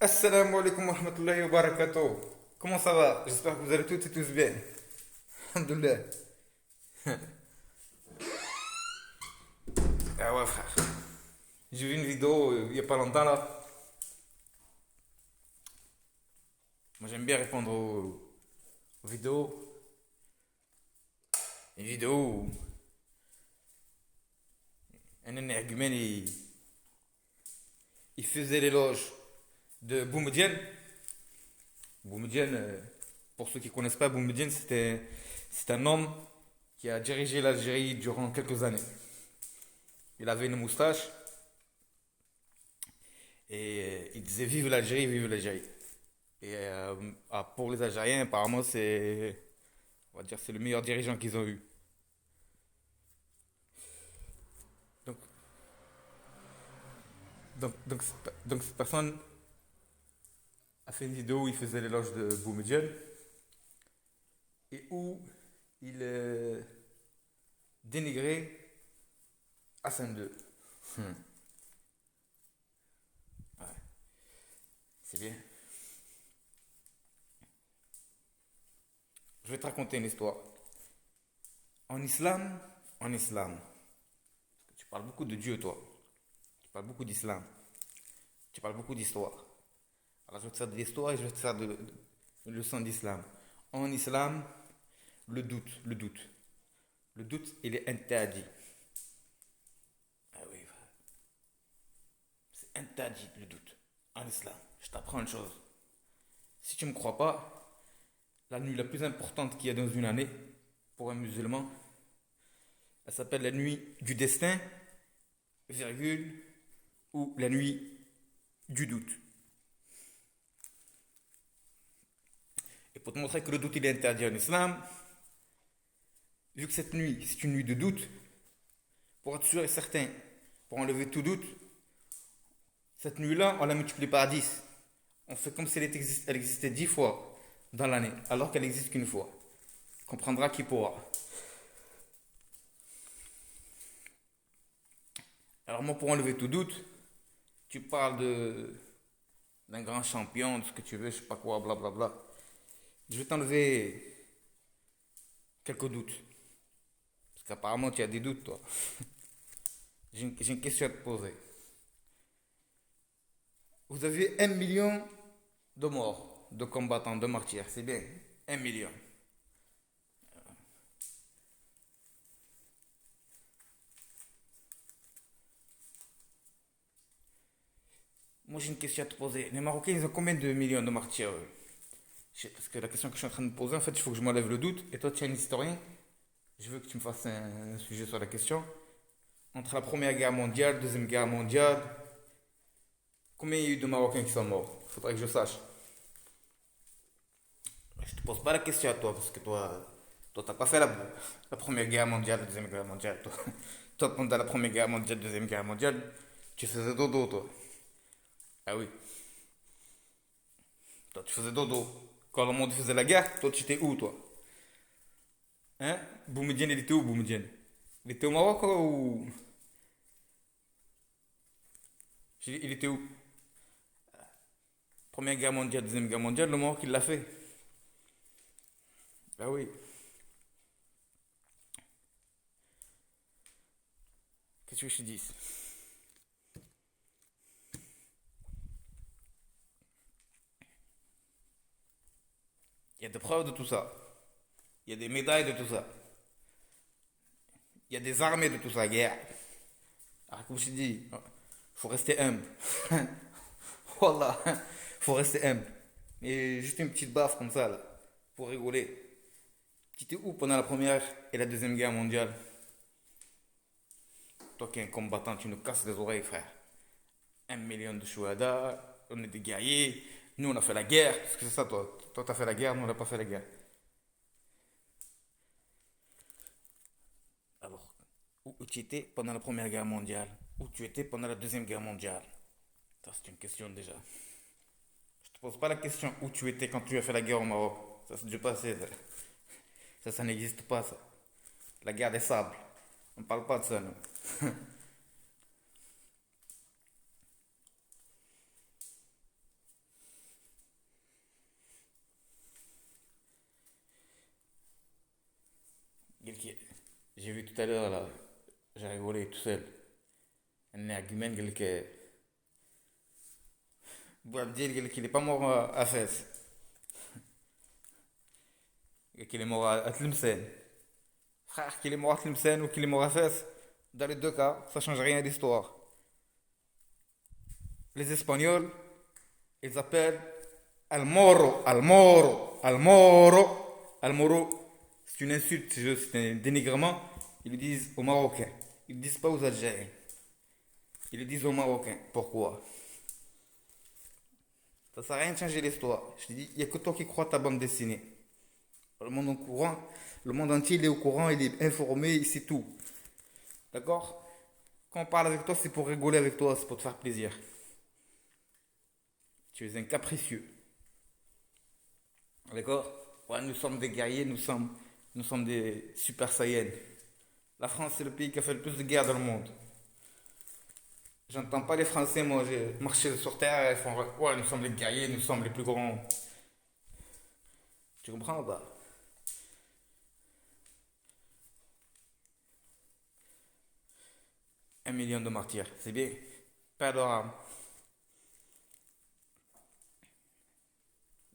Assalamu alaikum wa rahmatullahi wa barakatuh. Comment ça va? J'espère que vous allez toutes et tous bien. Alhamdoulilah. Ah ouais, frère. J'ai vu une vidéo il y a pas longtemps là. Moi j'aime bien répondre aux vidéos. Une vidéo où un énergumène il faisait l'éloge de Boumedienne. Boumedienne, pour ceux qui ne connaissent pas, Boumedienne c'est un homme qui a dirigé l'Algérie durant quelques années. Il avait une moustache et il disait vive l'Algérie, vive l'Algérie. Et pour les Algériens, apparemment, on va dire, c'est le meilleur dirigeant qu'ils ont eu. Donc, donc cette personne a fait une vidéo où il faisait l'éloge de Boumedienne et où il dénigrait Hassan II. Hmm. Ouais, c'est bien. Je vais te raconter une histoire. En islam, tu parles beaucoup de Dieu, toi. Tu parles beaucoup d'islam. Tu parles beaucoup d'histoire. Alors je vais te faire de l'histoire et je vais te faire de une leçon d'islam. En islam, le doute. Le doute, il est interdit. Ah oui, c'est interdit le doute. En islam, je t'apprends une chose. Si tu ne me crois pas, la nuit la plus importante qu'il y a dans une année, pour un musulman, elle s'appelle la nuit du destin, virgule, ou la nuit du doute. Et pour te montrer que le doute il est interdit en islam, vu que cette nuit c'est une nuit de doute, pour être sûr et certain, pour enlever tout doute, cette nuit-là on la multiplie par 10. On fait comme si elle existait 10 fois dans l'année, alors qu'elle n'existe qu'une fois. Comprendra qui pourra. Alors moi pour enlever tout doute, tu parles d'un grand champion, de ce que tu veux, je sais pas quoi, blablabla. Je vais t'enlever quelques doutes. Parce qu'apparemment tu as des doutes toi. J'ai une question à te poser. Vous avez 1 million de morts, de combattants, de martyrs, c'est bien. 1 million. Moi j'ai une question à te poser. Les Marocains ils ont combien de millions de martyrs Parce que la question que je suis en train de me poser, en fait, il faut que je m'enlève le doute. Et toi, tu es un historien. Je veux que tu me fasses un sujet sur la question. Entre la Première Guerre mondiale, Deuxième Guerre mondiale, combien il y a eu de Marocains qui sont morts? Faudrait que je sache. Je te pose pas la question à toi, parce que toi, t'as pas fait la Première Guerre mondiale, la Deuxième Guerre mondiale. Toi, pendant la Première Guerre mondiale, Deuxième Guerre mondiale, tu faisais dodo, toi. Ah oui, toi, tu faisais dodo. Quand le monde faisait la guerre, toi, tu étais où, toi? Hein? Boumedienne, il était où, Boumedienne? Il était au Maroc ou... Il était où? Première guerre mondiale, deuxième guerre mondiale, le Maroc, il l'a fait. Ah oui. Qu'est-ce que je te dis? Il y a des preuves de tout ça. Il y a des médailles de tout ça. Il y a des armées de tout ça, guerre. Alors, comme je te dis, faut rester humble. Voilà, faut rester humble. Et juste une petite baffe comme ça, là, pour rigoler. Tu étais où pendant la première et la deuxième guerre mondiale? Toi qui es un combattant, tu nous casses les oreilles, frère. 1 million de chouhadas, on est des guerriers. Nous, on a fait la guerre. Parce que c'est ça, toi. Toi, t'as fait la guerre, nous, on n'a pas fait la guerre. Alors, où tu étais pendant la première guerre mondiale? Où tu étais pendant la deuxième guerre mondiale? Ça, c'est une question déjà. Je te pose pas la question où tu étais quand tu as fait la guerre au Maroc. Ça, c'est déjà passé. Ça n'existe pas, ça. La guerre des sables. On parle pas de ça, nous. J'ai vu tout à l'heure là, j'ai rigolé tout seul. Un argument qu'il est pas mort à Fès, qu'il est mort à Tlemcen. Frère, qu'il est mort à Tlemcen ou qu'il est mort à Fès, dans les deux cas, ça change rien à l'histoire. Les Espagnols, ils appellent Al Moro, Al Moro, Al Moro. Al Moro, c'est une insulte, c'est un dénigrement. Ils le disent aux Marocains. Ils ne le disent pas aux Algériens. Ils le disent aux Marocains. Pourquoi? Ça ne sert à rien de changer l'histoire. Je te dis, il n'y a que toi qui crois ta bande dessinée. Le monde au courant, le monde entier il est au courant, il est informé, il sait tout. D'accord? Quand on parle avec toi, c'est pour rigoler avec toi, c'est pour te faire plaisir. Tu es un capricieux. D'accord? Ouais, nous sommes des guerriers, nous sommes des super saiyans. La France, c'est le pays qui a fait le plus de guerres dans le monde. J'entends pas les Français, moi, j'ai marché sur terre et ils font ouais, nous sommes les guerriers, nous sommes les plus grands. Tu comprends ou pas? 1 million de martyrs, c'est bien. Pas d'orame.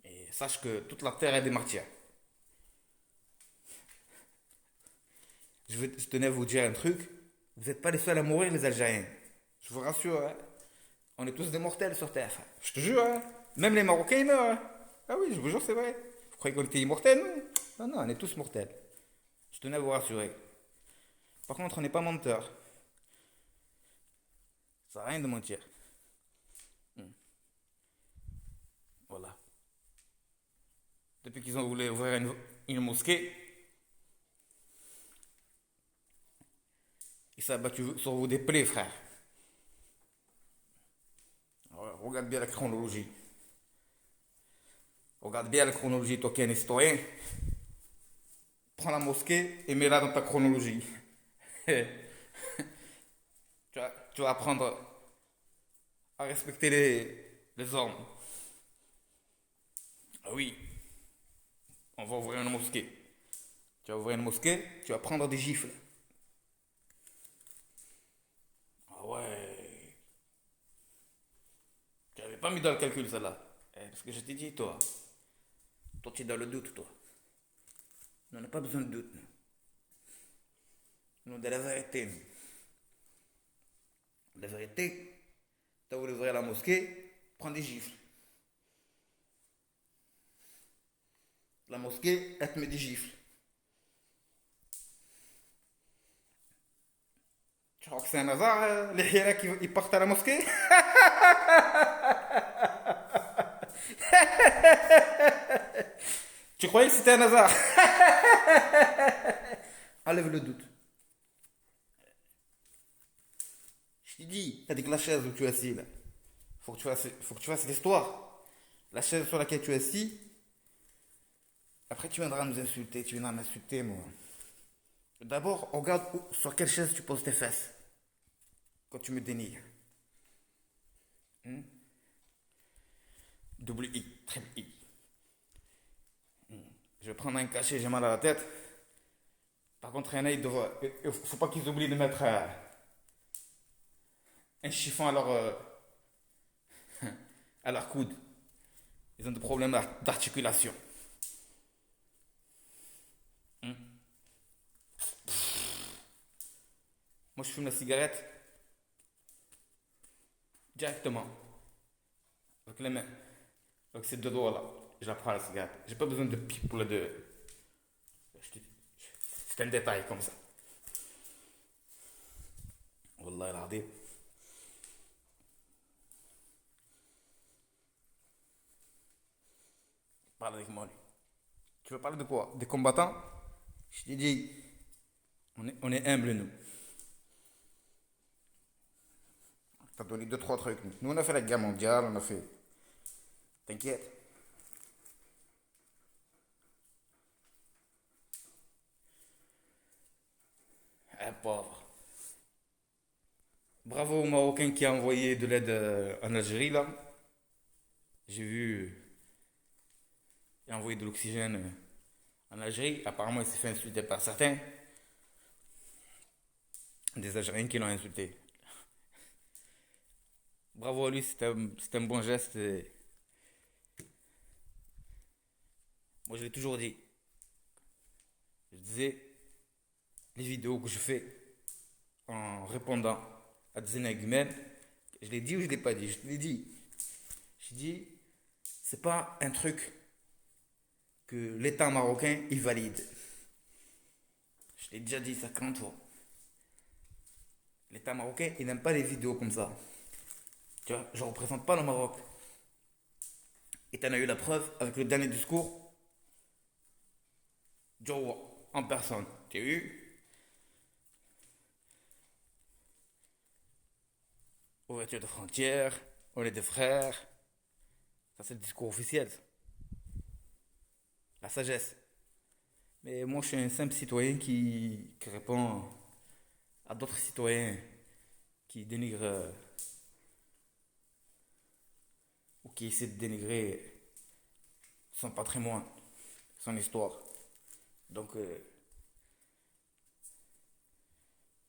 Et sache que toute la terre est des martyrs. Je tenais à vous dire un truc. Vous n'êtes pas les seuls à mourir, les Algériens. Je vous rassure, hein. On est tous des mortels sur Terre. Je te jure, hein. Même les Marocains ils meurent, hein. Ah oui, je vous jure, c'est vrai. Vous croyez qu'on était immortels, nous? Non, non, on est tous mortels. Je tenais à vous rassurer. Par contre, on n'est pas menteurs. Ça sert à rien de mentir. Hmm. Voilà. Depuis qu'ils ont voulu ouvrir une mosquée, ils s'est battu sur vous des plaies, frère. Alors, regarde bien la chronologie. Regarde bien la chronologie, toi qui es un historien. Prends la mosquée et mets-la dans ta chronologie. Tu vas apprendre à respecter les hommes. Ah oui, on va ouvrir une mosquée. Tu vas ouvrir une mosquée, tu vas prendre des gifles. Ah ouais, tu n'avais pas mis dans le calcul celle-là. Parce que je t'ai dit, toi tu es dans le doute, toi. On n'a pas besoin de doute. Nous, de la vérité. La vérité, tu as voulu ouvrir la mosquée, prends des gifles. La mosquée, elle te met des gifles. Tu crois que c'est un hasard, les hiérarques ils partent à la mosquée? Tu croyais que c'était un hasard? Enlève le doute. Je t'ai dit, t'as dit que la chaise où tu es assis là. Faut que tu fasses l'histoire. La chaise sur laquelle tu es assis, après tu viendras nous insulter, tu viendras m'insulter moi. D'abord, regarde sur quelle chaise tu poses tes fesses quand tu me dénigres. Hmm? Double I, triple I. Je vais prendre un cachet, j'ai mal à la tête. Par contre, il y en a, faut pas qu'ils oublient de mettre un chiffon à leur coude. Ils ont des problèmes d'articulation. Hmm. Moi, je fume la cigarette directement, avec les mains, avec ces deux doigts-là. Je la prends la cigarette. J'ai pas besoin de pipe pour c'est un détail comme ça. Wallah, العظيم. Parle avec moi. Tu veux parler de quoi? Des combattants? Je t'ai dit, on est humble, nous. T'as donné deux, trois trucs. Nous, on a fait la guerre mondiale, on a fait. T'inquiète. Un pauvre. Bravo au Marocain qui a envoyé de l'aide en Algérie, là. J'ai vu, il a envoyé de l'oxygène en Algérie. Apparemment, il s'est fait insulter par certains. des Algériens qui l'ont insulté. Bravo à lui, c'est un bon geste. Et moi, je l'ai toujours dit. Je disais, les vidéos que je fais en répondant à des énigmes, je l'ai dit ou je l'ai pas dit? Je l'ai dit. Je dis, c'est pas un truc que l'État marocain il valide. Je l'ai déjà dit ça 40 fois. L'État marocain, il n'aime pas les vidéos comme ça. Tu vois, je représente pas le Maroc. Et t'en as eu la preuve avec le dernier discours du roi en personne. Tu as vu? Ouverture de frontières, on est des frères. Ça, c'est le discours officiel. La sagesse. Mais moi, je suis un simple citoyen qui répond à d'autres citoyens qui dénigrent ou qui essaient de dénigrer son patrimoine, son histoire. Donc,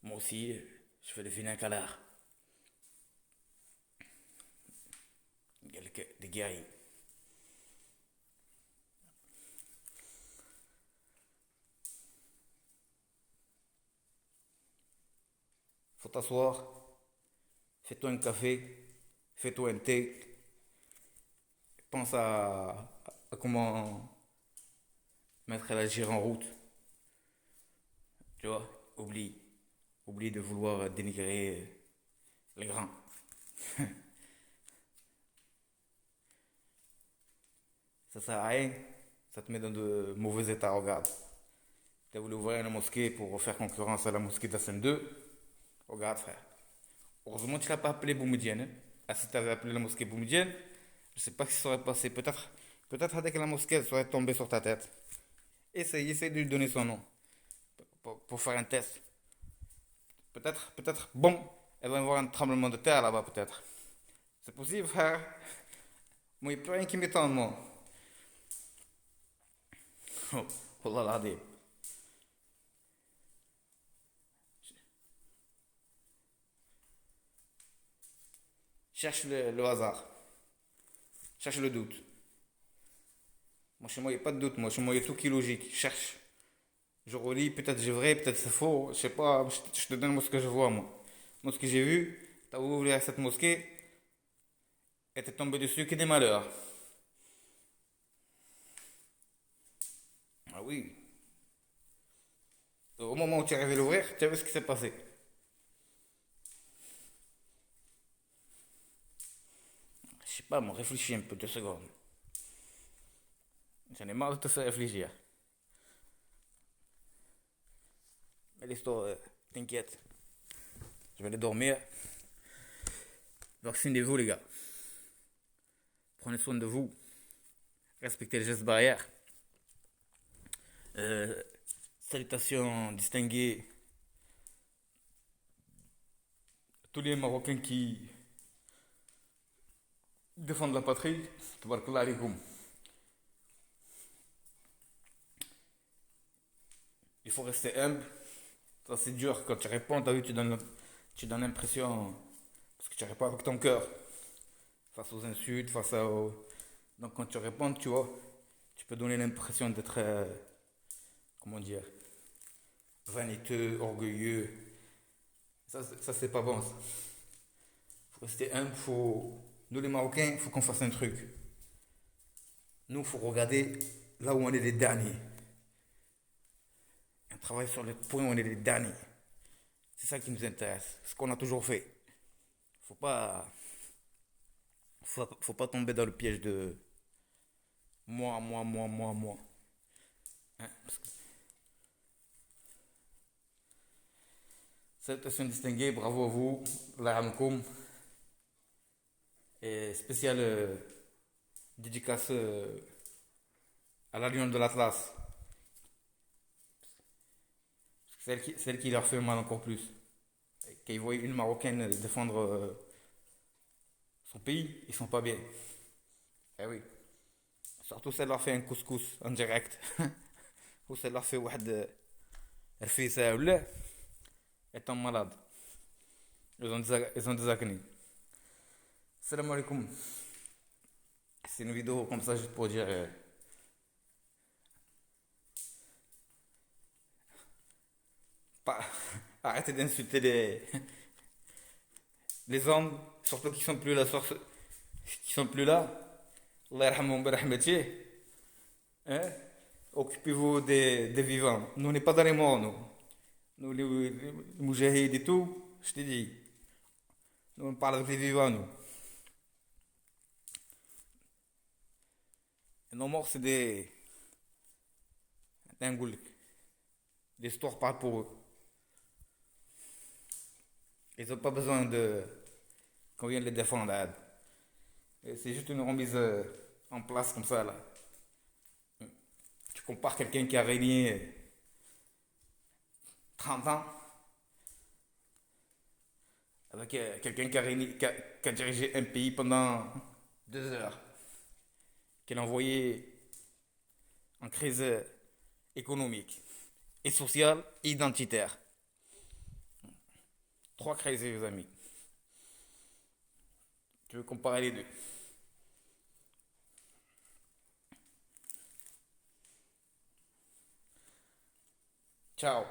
moi aussi, je fais le vilain calard. Des guerriers. Faut t'asseoir, fais-toi un café, fais-toi un thé, pense à comment mettre la gire en route. Tu vois, oublie de vouloir dénigrer les grands. Ça sert à rien, ça te met dans de mauvais états, regarde. Tu as voulu ouvrir une mosquée pour faire concurrence à la mosquée d'Hassan II. Regarde, frère. Heureusement, tu l'as pas appelé Boumedienne. Hein. Ah, si tu avais appelé la mosquée Boumedienne, je sais pas ce qui serait passé. Peut-être avec la mosquée, elle serait tombée sur ta tête. Essaye de lui donner son nom pour faire un test. Peut-être, bon, elle va y avoir un tremblement de terre là-bas, peut-être. C'est possible, frère. Moi, il n'y a plus rien qui m'étonne, moi. Oh, oh là là, cherche le hasard. Cherche le doute. Moi, chez moi, il n'y a pas de doute. Moi, chez moi, il y a tout qui est logique. Cherche. Je relis, peut-être j'ai vrai, peut-être c'est faux. Je sais pas, je te donne moi ce que je vois, moi. Moi, ce que j'ai vu, t'as ouvert cette mosquée et t'es tombé dessus que des malheurs. Ah oui. Au moment où tu es arrivé à l'ouvrir, tu as vu ce qui s'est passé. Je sais pas, moi, réfléchis un peu, 2 secondes. J'en ai marre de te faire réfléchir. Mais l'histoire, t'inquiète. Je vais aller dormir. Vaccinez-vous, les gars. Prenez soin de vous. Respectez les gestes barrières. Euh, Salutations distinguées à tous les Marocains qui défendent la patrie. Tabarakallah alaikum. Il faut rester humble. Ça, c'est dur. Quand tu réponds, t'as vu, tu donnes l'impression. Parce que tu réponds avec ton cœur. Face aux insultes, Donc, quand tu réponds, tu vois, tu peux donner l'impression d'être. Comment dire? Vaniteux, orgueilleux. Ça c'est pas bon. Ça. Faut rester humble. Nous, les Marocains, il faut qu'on fasse un truc. Nous, il faut regarder là où on est les derniers. On travaille sur le point où on est les derniers. C'est ça qui nous intéresse. Ce qu'on a toujours fait. Faut pas, faut pas tomber dans le piège de moi, moi, moi, moi, moi. Hein? Salutations distinguées, bravo à vous. Allah yamkoum. Et spécial dédicace à la Lyon de l'Atlas. Celle qui leur fait mal encore plus. Quand ils voient une Marocaine défendre son pays, ils sont pas bien. Eh oui. Surtout celle leur fait un couscous en direct. Ou celle leur fait واحد رفيسة ولا étant malades. Ils ont des acné. Salam alaikum. C'est une vidéo comme ça juste pour dire pas, arrêtez d'insulter les hommes, surtout qui sont plus là, qui sont plus là. Allah yarhamhum bi rahmatih. Hein? Occupez-vous des vivants. Nous, on n'est pas dans les morts, nous. Nous, les moujahid et tout, je t'ai dit. Nous, on parle avec les vivants, nous. Et nos morts, c'est des ngoulik. L'histoire parle pour eux. Ils n'ont pas besoin qu'on vienne les défendre. Hein. Et c'est juste une remise en place comme ça, là. Tu compares quelqu'un qui a régné 30 ans avec quelqu'un qui a dirigé un pays pendant 2 heures, qui l'a envoyé en crise économique et sociale et identitaire. Trois crises, les amis. Tu veux comparer les deux. Ciao.